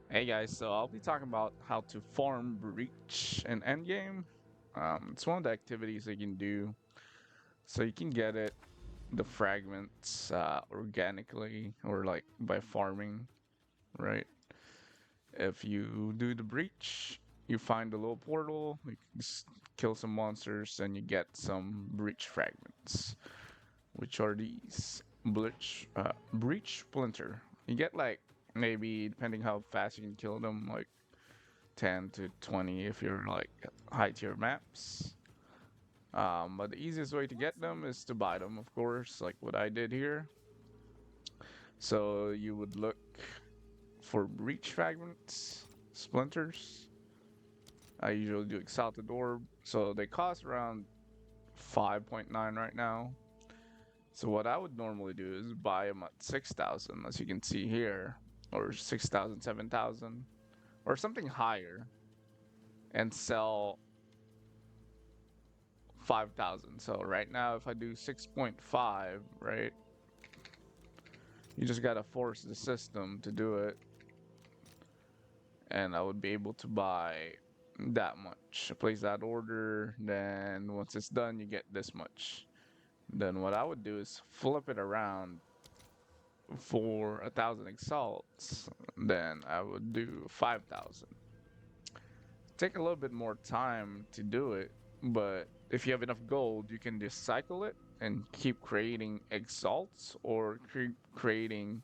Hey guys, so I'll be talking about how to farm breach in Endgame. It's one of the activities you can do, so you can get the fragments organically or like by farming, right? If you do the breach, you find a little portal, you can just kill some monsters, and you get some breach fragments, which are these breach splinter. You get like maybe depending how fast you can kill them, like 10 to 20 if you're like high tier maps. But the easiest way to get them is to buy them, of course, like what I did here. So you would look for breach fragments, splinters. I usually do exalted orb, so they cost around 5.9 right now. So what I would normally do is buy them at 6,000, as you can see here, or 6,000, 7,000, or something higher, and sell 5,000. So right now, if I do 6.5, right, you just gotta force the system to do it, and I would be able to buy that much. I place that order, then once it's done, you get this much. Then what I would do is flip it around for 1,000 exalts. Then I would do 5,000. Take a little bit more time to do it, but if you have enough gold, you can just cycle it and keep creating exalts or creating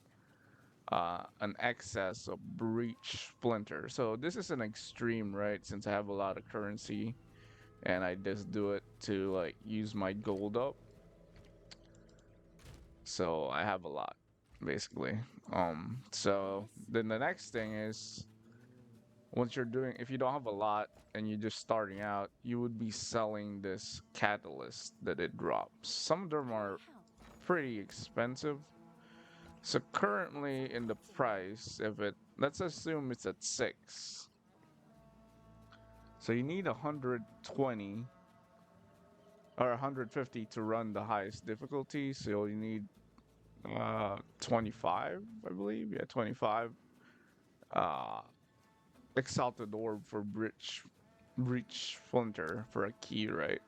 an excess of breach splinter. So this is an extreme, right? Since I have a lot of currency and I just do it to like use my gold up. So I have a lot basically. So Yes. then the next thing is once you're doing, if you don't have a lot and you're just starting out, you would be selling this catalyst that it drops. Some of them Can I are help? pretty expensive. So currently in the price, if it, let's assume it's at 6. So you need 120 or 150 to run the highest difficulty. So you need 25, I believe. Yeah, 25. Uh Exalted orb for breach flinter for a key, right?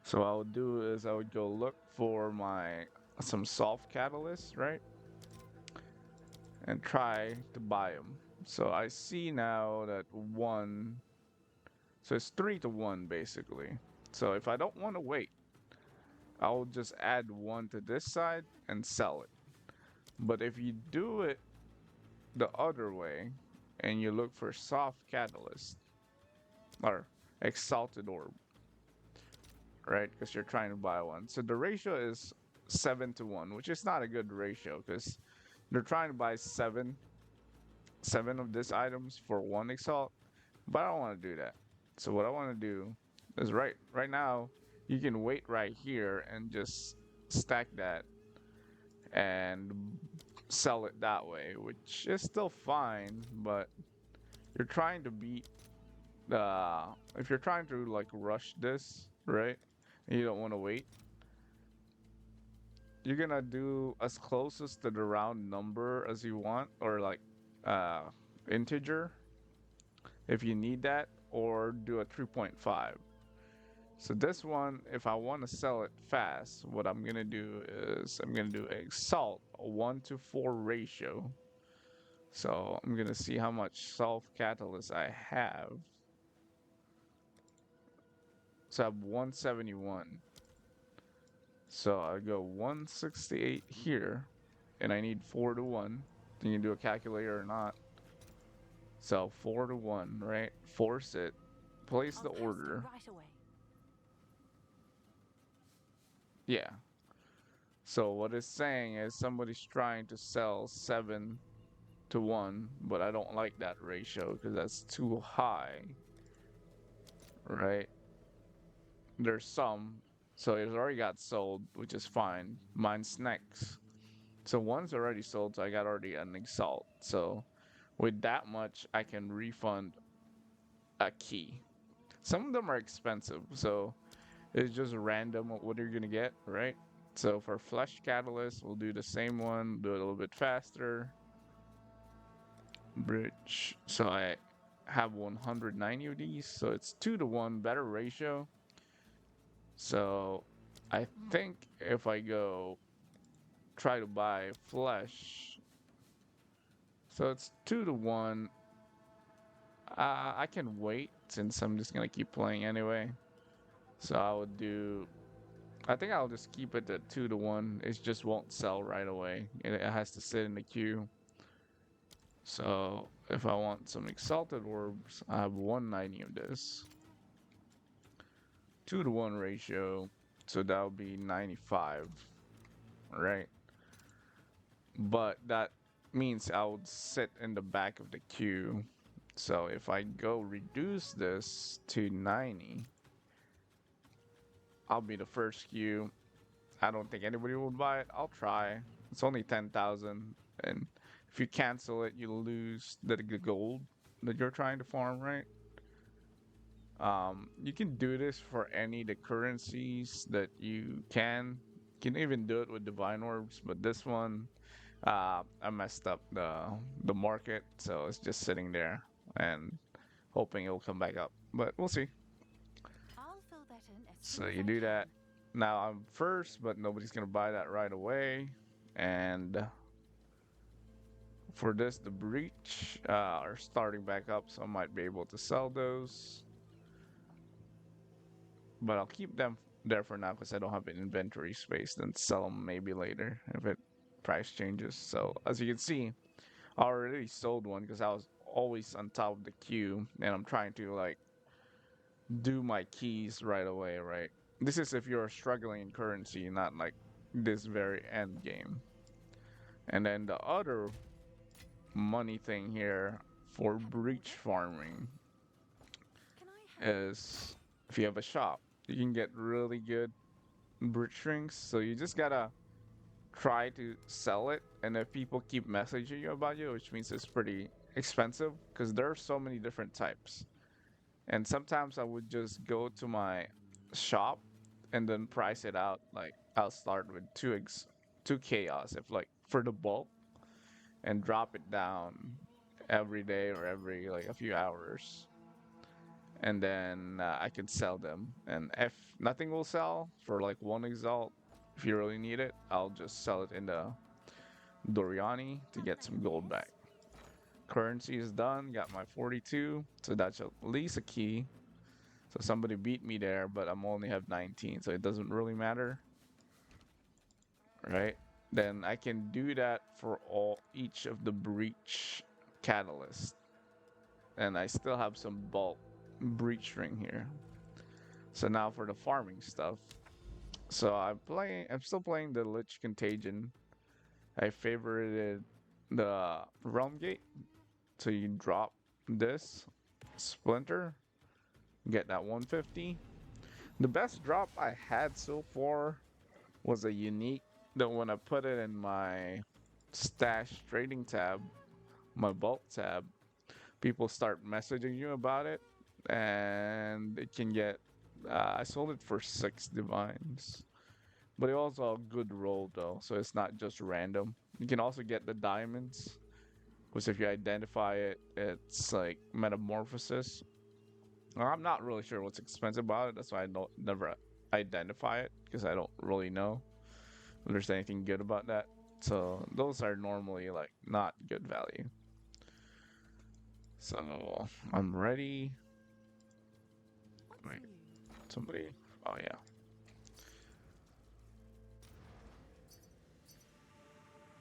So what I would do is I would go look for my some soft catalysts, right? And try to buy them. So I see now that one, so it's 3 to 1 basically. So if I don't want to wait, I'll just add one to this side and sell it. But if you do it the other way and you look for soft catalyst or exalted orb, right? Because you're trying to buy one. So the ratio is 7 to 1, which is not a good ratio because they're trying to buy seven of these items for one exalt, but I don't want to do that. So what I want to do is right now you can wait right here and just stack that and sell it that way, which is still fine, but you're trying to beat if you're trying to like rush this, right? And you don't want to wait, you're gonna do as closest to the round number as you want, or like uh integer if you need that, or do a 3.5. So this one, if I want to sell it fast, what I'm gonna do is I'm gonna do a salt, a 1 to 4 ratio. So I'm gonna see how much self catalyst I have. So I have 171. So I go 168 here, and I need 4 to 1. You can do a calculator or not. So 4 to 1, right? Force it. Place I'll the post it order. right away. Yeah. So what it's saying is somebody's trying to sell 7 to 1, but I don't like that ratio because that's too high, right? There's some, so it's already got sold, which is fine. Mine's next. So one's already sold, so I got already an exalt. So with that much, I can refund a key. Some of them are expensive, so it's just random what you're gonna get, right? So for Flesh Catalyst, we'll do the same one, do it a little bit faster. bridge. So I have 190 of these, so it's 2 to 1, better ratio. So I think if I go try to buy flesh, so it's 2 to 1. I can wait since I'm just gonna keep playing anyway. So I would do. I think I'll just keep it at 2 to 1. It just won't sell right away. It has to sit in the queue. So if I want some exalted orbs, I have 190 of this. 2 to 1 ratio. So that would be 95. Right. But that means I would sit in the back of the queue. So if I go reduce this to 90, I'll be the first queue. I don't think anybody will buy it. I'll try. It's only 10,000, and if you cancel it, you lose the gold that you're trying to farm, right? You can do this for any of the currencies that you can. You can even do it with divine orbs, but this one, I messed up the market, so it's just sitting there and hoping it'll come back up. But we'll see. I'll fill that in as So soon as you I do can. that. Now I'm first, but nobody's gonna buy that right away. And for this, the breach are starting back up, so I might be able to sell those. But I'll keep them there for now because I don't have an inventory space. Then sell them maybe later if it price changes. So as you can see, I already sold one because I was always on top of the queue, and I'm trying to like do my keys right away, right? This is if you're struggling in currency, not like this very end game. And then the other money thing here for breach farming Can I help? is if you have a shop, you can get really good breach rings. So you just gotta try to sell it, and if people keep messaging you about you, which means it's pretty expensive because there are so many different types. And sometimes I would just go to my shop and then price it out. Like I'll start with two chaos if like for the bulk and drop it down every day or every like a few hours. And then I can sell them. And if nothing will sell for like one exalt, if you really need it, I'll just sell it in the Doriani to Have get that some in, gold yes? back. Currency is done, got my 42, so that's at least a key. So somebody beat me there, but I'm only have 19, so it doesn't really matter, right? Then I can do that for all each of the breach catalysts, and I still have some bulk breach ring here. So now for the farming stuff. So I'm still playing the Lich Contagion. I favorited the Realm Gate. So you drop this Splinter, get that 150. The best drop I had so far was a unique that when I put it in my stash trading tab, my bulk tab, people start messaging you about it, and it can get. I sold it for 6 divines, but it also a good roll though, so it's not just random. You can also get the diamonds, which if you identify it, it's like metamorphosis. I'm not really sure what's expensive about it. That's why I don't never identify it because I don't really know if there's anything good about that. So those are normally like not good value. So I'm ready. What's Wait, new? somebody. Oh yeah.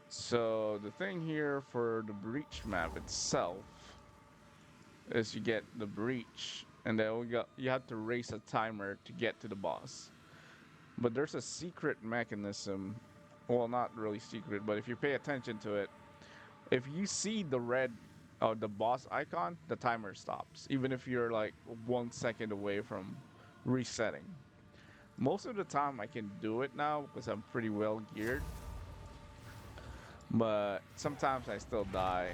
So the thing here for the breach map itself is you get the breach, and then you have to race a timer to get to the boss. But there's a secret mechanism. Well, not really secret, but if you pay attention to it, if you see the red the boss icon, the timer stops, even if you're like 1 second away from resetting. Most of the time I can do it now because I'm pretty well geared, but sometimes I still die.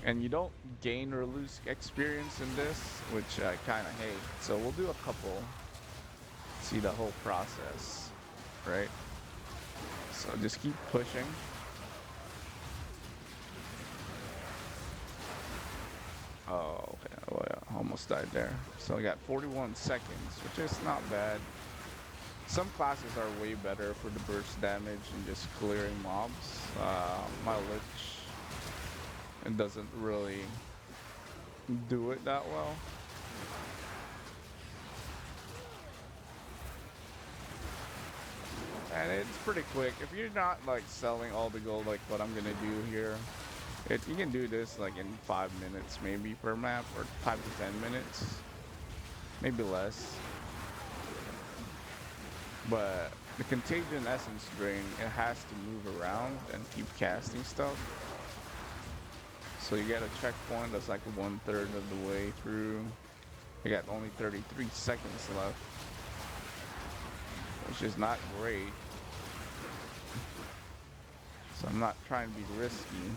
And you don't gain or lose experience in this, which I kind of hate. So we'll do a couple, see the whole process, right? So just keep pushing. almost died there. So I got 41 seconds, which is not bad. Some classes are way better for the burst damage and just clearing mobs. My Lich, it doesn't really do it that well. And it's pretty quick. If you're not like selling all the gold like what I'm gonna do here, you can do this like in 5 minutes maybe per map, or 5 to 10 minutes, maybe less. But the Contagion Essence Drain, it has to move around and keep casting stuff. So you get a checkpoint that's like 1/3 of the way through. You got only 33 seconds left, which is not great. So I'm not trying to be risky.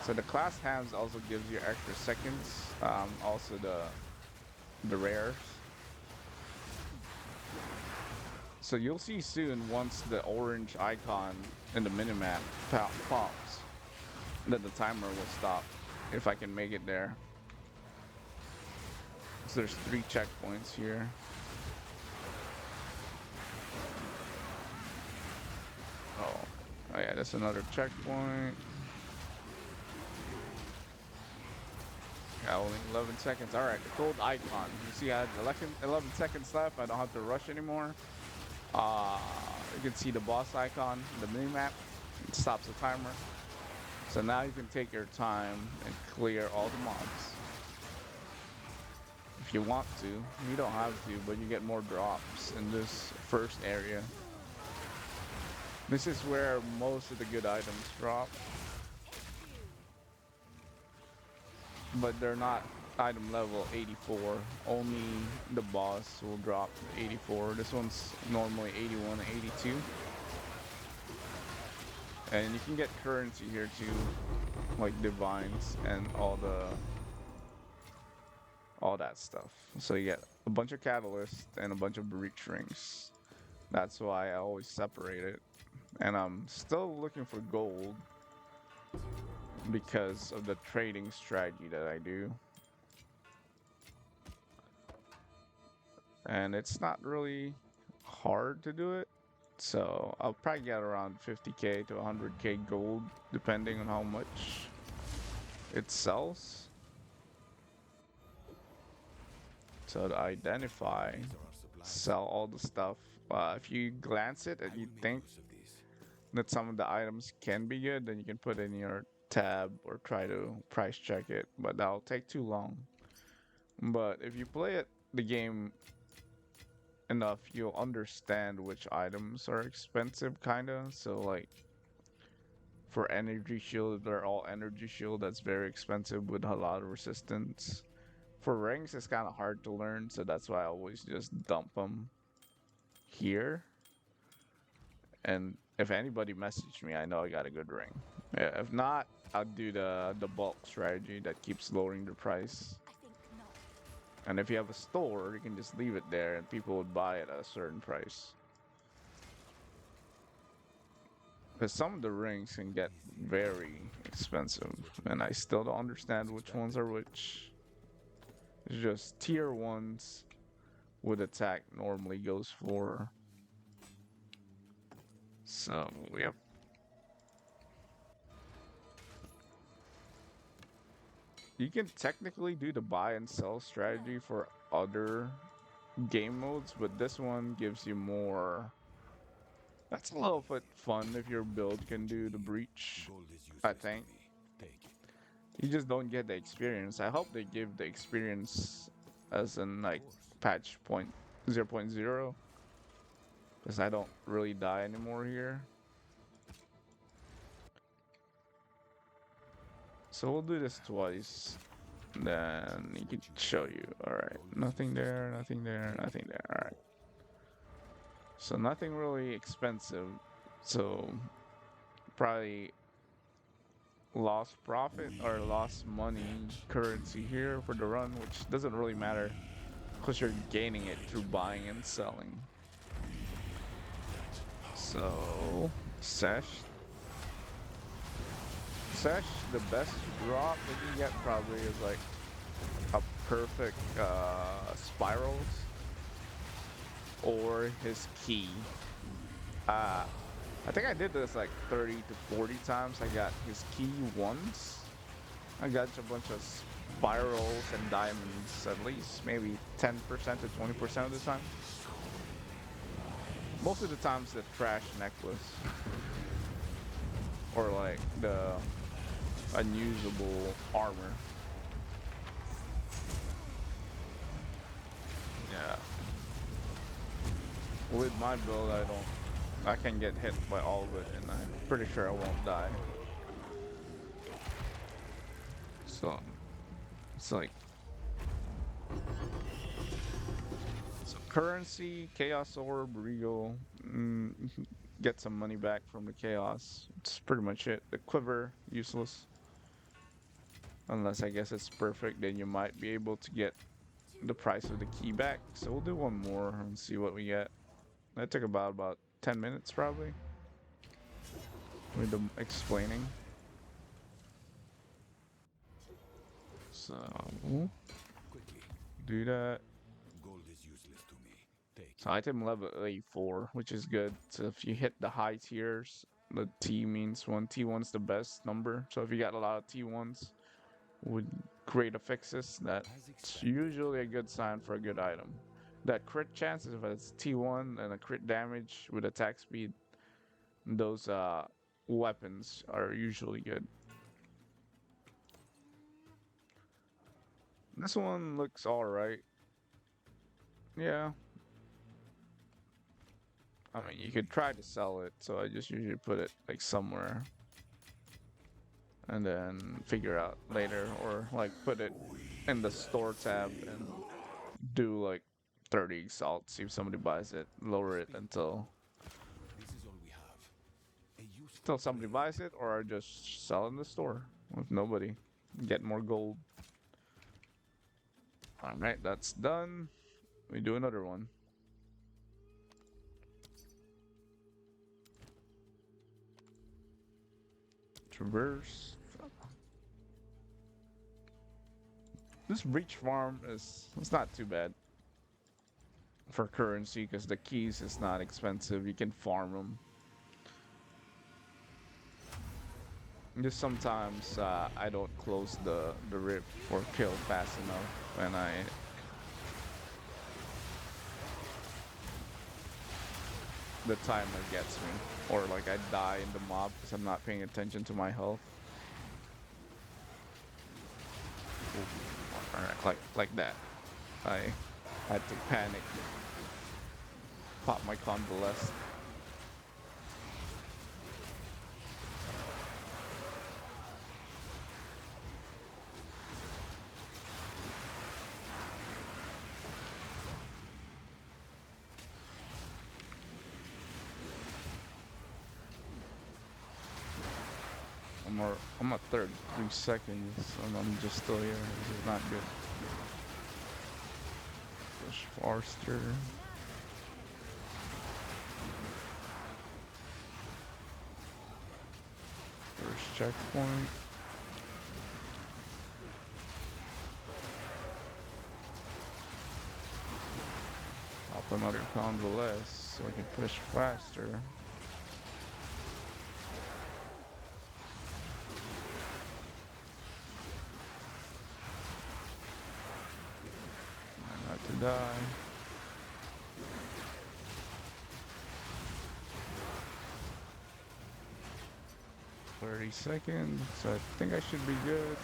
So the class hands also gives you extra seconds. Also the rares. So you'll see soon once the orange icon in the minimap pops, that the timer will stop if I can make it there. So there's 3 checkpoints here. Oh yeah, that's another checkpoint. Yeah, only 11 seconds. All right, the gold icon. You see I have 11 seconds left. I don't have to rush anymore. You can see the boss icon, the minimap. It stops the timer. So now you can take your time and clear all the mobs. If you want to, you don't have to, but you get more drops in this first area. This is where most of the good items drop. But they're not item level 84. Only the boss will drop 84. This one's normally 81 and 82. And you can get currency here too, like divines and all that stuff. So you get a bunch of catalysts and a bunch of breach rings. That's why I always separate it. And I'm still looking for gold because of the trading strategy that I do. And it's not really hard to do it. So I'll probably get around 50k to 100k gold depending on how much it sells. So to identify, sell all the stuff. If you glance it and you think that some of the items can be good, then you can put in your tab or try to price check it, but that'll take too long. But if you play the game enough, you'll understand which items are expensive, kinda. So like for energy shield, they're all energy shield. That's very expensive with a lot of resistance. For rings, it's kind of hard to learn, so that's why I always just dump them here. And if anybody messaged me, I know I got a good ring. Yeah, if not, I'll do the bulk strategy that keeps lowering the price. I think not. And if you have a store, you can just leave it there and people would buy it at a certain price. Because some of the rings can get very expensive, and I still don't understand which ones are which. It's just tier 1s with attack normally goes for. So, yep. You can technically do the buy and sell strategy for other game modes, but this one gives you more. That's a little bit fun if your build can do the breach, I think. You just don't get the experience. I hope they give the experience as in like patch point 0.0, because I don't really die anymore here. So we'll do this twice. Then he can show you. Alright, nothing there, nothing there, nothing there. Alright. So nothing really expensive. So probably lost profit or lost money currency here for the run, which doesn't really matter because you're gaining it through buying and selling. So Sesh Sesh, the best drop we can get probably is like a perfect spirals or his key. Uh I think I did this like 30 to 40 times. I got his key once. I got a bunch of spirals and diamonds at least maybe 10% to 20% of the time. Most of the times the trash necklace or like the unusable armor. Yeah. With my build, I can get hit by all of it, and I'm pretty sure I won't die. So it's like so currency, chaos orb, regal, get some money back from the chaos. It's pretty much it. The quiver useless unless I guess it's perfect. Then you might be able to get the price of the key back. So we'll do one more and see what we get. That took about 10 minutes probably with the explaining. So Quickly. do that. Gold is useless to me. Take So item level 84, which is good. So if you hit the high tiers, the T means one. T1's the best number. So if you got a lot of T1s with great affixes, as that's expected. usually a good sign for a good item. That crit chances, if it's T1 and a crit damage with attack speed, those weapons are usually good. This one looks alright. Yeah. I mean, you could try to sell it, so I just usually put it like somewhere and then figure out later, or like put it in the store tab and do like 30 salt, see if somebody buys it, lower it Speak. This is all we have. A useful until somebody blade. buys it, or I just sell in the store with nobody, get more gold. All right, that's done. We do another one. Traverse. This breach farm is it's not too bad for currency because the keys is not expensive. You can farm them. Just sometimes I don't close the rip or kill fast enough, and the timer gets me, or like I die in the mob because I'm not paying attention to my health. All right, like that. I had to panic, pop my convalescent. I'm at 33 seconds, and I'm just still here. This is not good. Push faster. First checkpoint. Pop another convalesce so I can push faster. Try not to die. 30 seconds. So I think I should be good.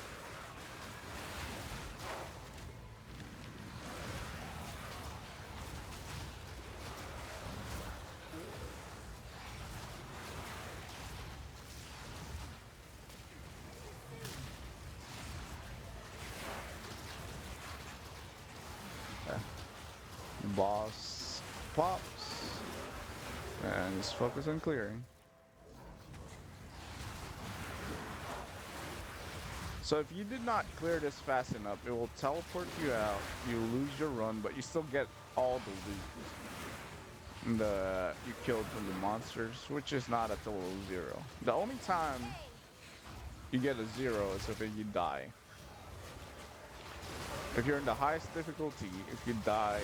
Yeah. Boss pops. And just focus on clearing. So if you did not clear this fast enough, it will teleport you out. You lose your run, but you still get all the loot you killed from the monsters, which is not a total of 0. The only time you get a 0, so if you die. If you're in the highest difficulty, if you die,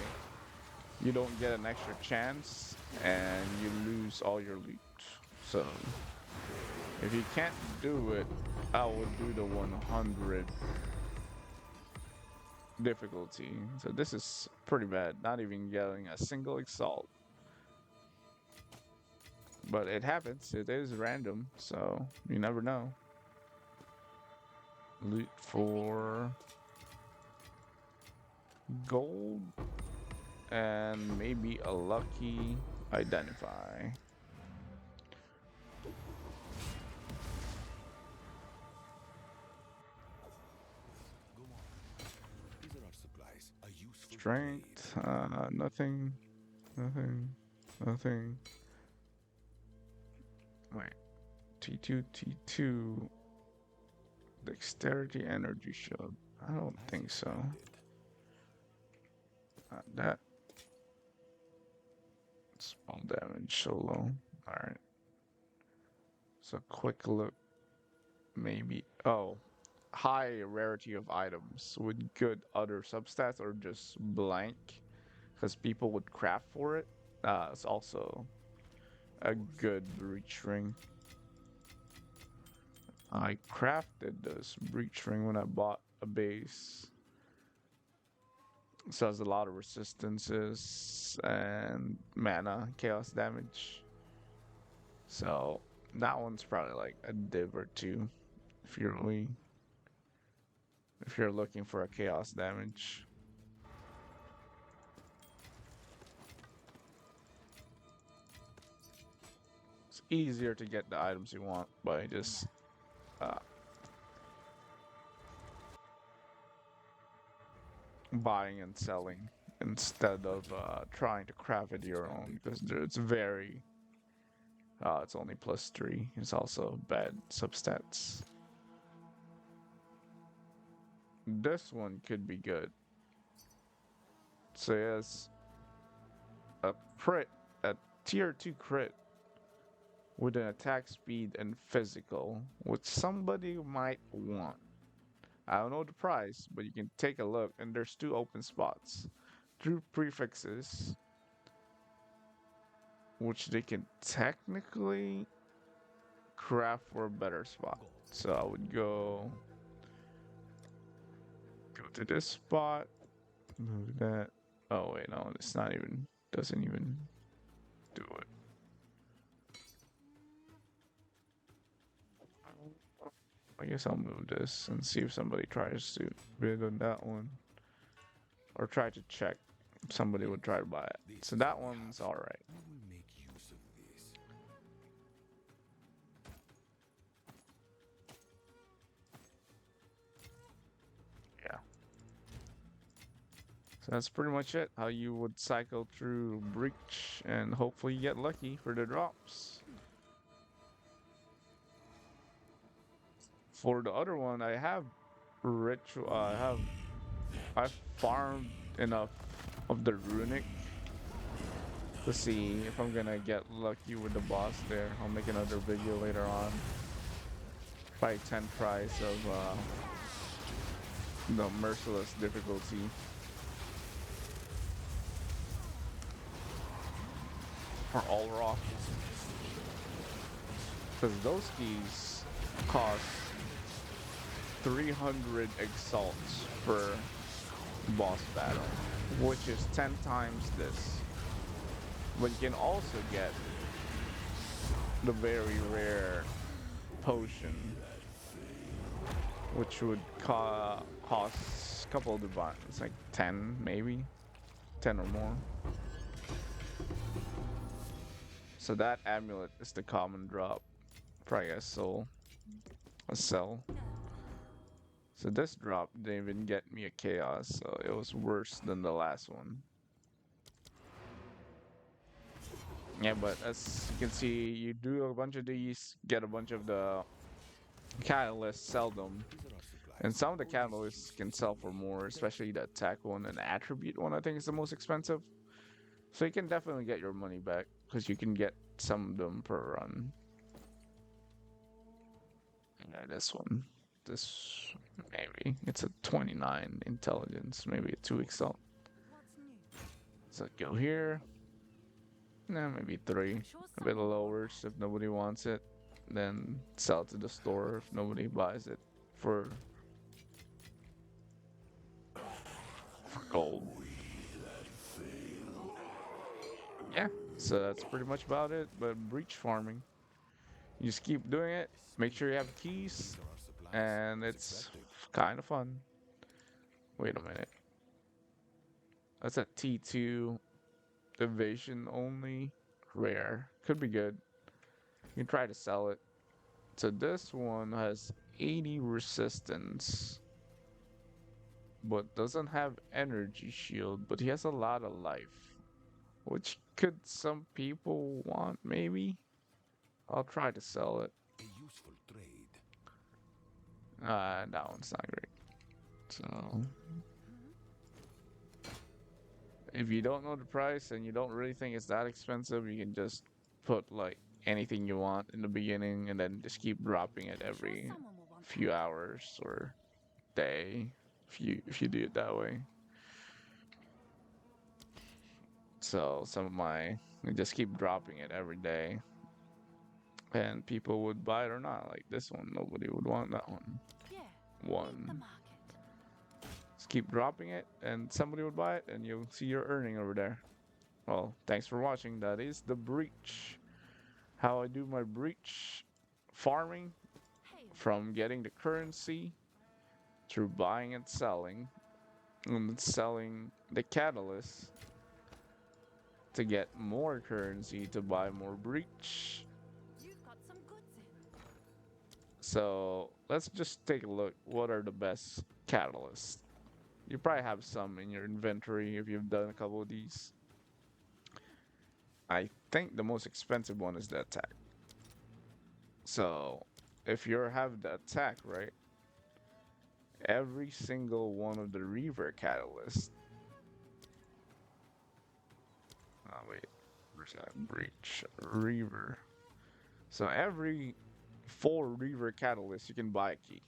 you don't get an extra chance, and you lose all your loot. So, if you can't do it, I would do the 100 difficulty. So this is pretty bad, not even getting a single exalt. But it happens, it is random, so you never know. Loot for gold and maybe a lucky identify. Go on. These are our supplies. A useful Strength, nothing, nothing, nothing. Wait, T2, T2, dexterity, energy shield. I don't think so. Not that. Small damage solo. Alright. So quick look. Maybe. Oh. High rarity of items with good other substats or just blank. Because people would craft for it. It's also a good breach ring. I crafted this breach ring when I bought a base. So it has a lot of resistances and mana, chaos damage. So that one's probably like a div or two if you're looking for a chaos damage. It's easier to get the items you want by just uh, buying and selling instead of trying to craft it your own because it's very it's only +3. It's also bad substats. This one could be good. So yes, a crit, a tier 2 crit with an attack speed and physical, which somebody might want. I don't know the price, but you can take a look, and there's 2 open spots. 2 prefixes, which they can technically craft for a better spot. So I would go to this spot, move that. Oh wait, no, it's not even, doesn't even do it. I guess I'll move this and see if somebody tries to bid on that one. Or try to check. Somebody would try to buy it. So that one's alright. We will make use of this. Yeah. So that's pretty much it. How you would cycle through Breach and hopefully get lucky for the drops. For the other one, I have ritual. I farmed enough of the runic to see if I'm gonna get lucky with the boss there. I'll make another video later on. Probably 10 price of the merciless difficulty. For all rock. Because those keys cost 300 exalts per boss battle, which is 10 times this. But you can also get the very rare potion, which would cost a couple of divines, it's like 10 maybe, 10 or more. So that amulet is the common drop. Probably a soul, a cell. So this drop didn't even get me a chaos, so it was worse than the last one. Yeah, but as you can see, you do a bunch of these, get a bunch of the catalysts, sell them. These are our supplies. And some of the catalysts can sell for more, especially the attack one and the attribute one, I think is the most expensive. So you can definitely get your money back, because you can get some of them per run. Yeah, this one. This maybe it's a 29 intelligence, maybe a 2 exalt. What's new? So go here. Nah, maybe three. I'm sure A bit someone will want lower so if nobody wants it. Then sell to the store if nobody buys it for gold. Yeah. So that's pretty much about it. But breach farming. You just keep doing it. Make sure you have keys. These are our supplies. And It's it's expected. kind of fun. Wait a minute. That's a T2 evasion only. Rare. Could be good. You can try to sell it. So this one has 80 resistance, but doesn't have energy shield, but he has a lot of life, which could some people want, maybe? I'll try to sell it. A useful trade. That one's not great. So, if you don't know the price and you don't really think it's that expensive, you can just put like anything you want in the beginning and then just keep dropping it I'm sure every someone will want few that. hours or day if you do it that way. So some of my I just keep dropping it every day, and people would buy it or not. Like this one, nobody would want that one. Yeah. Meet the One, market. just keep dropping it, and somebody would buy it, and you'll see your earning over there. Well, thanks for watching. That is the breach. How I do my breach farming Hey, from getting the currency through buying and selling, and then selling the catalyst to get more currency to buy more breach. you've got some goods in. So let's just take a look. What are the best catalysts? You probably have some in your inventory if you've done a couple of these. I think the most expensive one is the attack. So if you have the attack, right, every single one of the Reaver catalysts. Oh wait, where's that breach? Reaver. So every 4 Reaver catalysts, you can buy a key.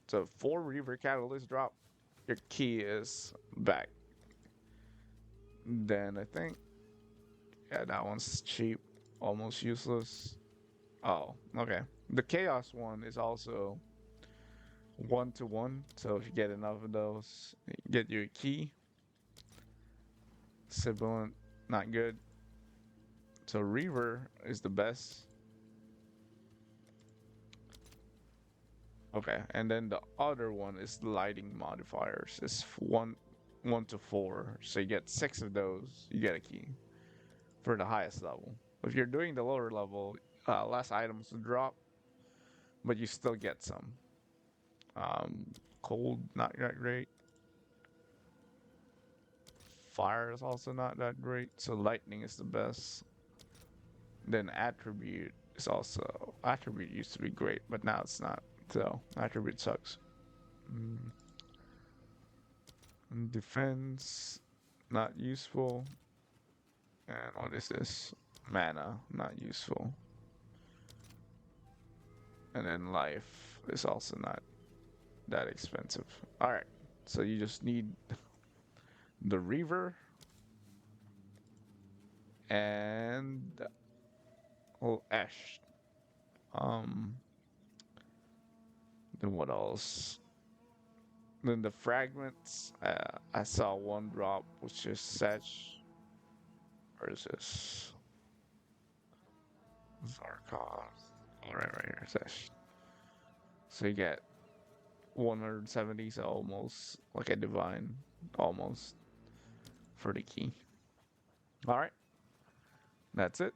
So 4 Reaver catalysts drop, your key is back. Then I think, yeah, that one's cheap, almost useless. Oh, okay. The Chaos one is also 1-to-1. So if you get enough of those, you get your key. Sibilant, not good. So Reaver is the best. Okay, and then the other one is lighting modifiers. It's 1-to-4. So you get 6 of those, you get a key for the highest level. If you're doing the lower level, less items to drop, but you still get some. Cold, not that great. Fire is also not that great. So lightning is the best. Then attribute is also attribute used to be great, but now it's not. So attribute sucks. Mm. Defense, not useful. And what is this? Mana, not useful. And then life is also not that expensive. All right, so you just need the Reaver and Ash. Um, then what else? Then the fragments. I saw one drop, which is Setch. Where is this? Zarkov. All right here, Setch. So you get 170, so almost like a divine, almost for the key. All right, that's it.